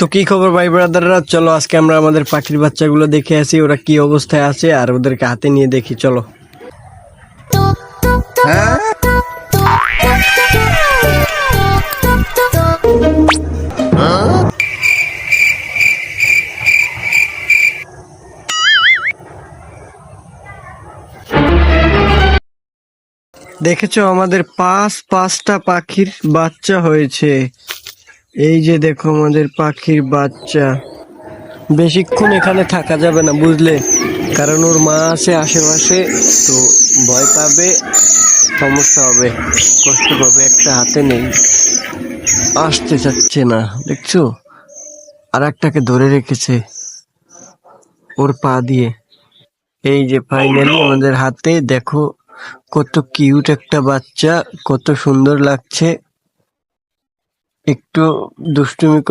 তো কি খবর ভাই ব্রাদাররা, চলো আজকে আমরা আমাদের পাখির বাচ্চাগুলো দেখে আসি ওরা কি অবস্থায় আছে আর ওদেরকে হাতে নিয়ে দেখি। চলো। দেখেছো আমাদের পাঁচটা পাখির বাচ্চা হয়েছে। এই যে দেখো আমাদের পাখির বাচ্চা। বেশিক্ষণ এখানে থাকা যাবে না বুঝলে, কারণ ওর মা আছে আশেপাশে, তো ভয় পাবে, সমস্যা হবে, কষ্ট পাবে। একটা হাতে নেই, আসতে চাচ্ছে না, দেখছো? আর একটাকে ধরে রেখেছে ওর পা দিয়ে। এই যে ফাইনালি আমাদের হাতে, দেখো কত কিউট একটা বাচ্চা, কত সুন্দর লাগছে। একটু দুষ্টুমি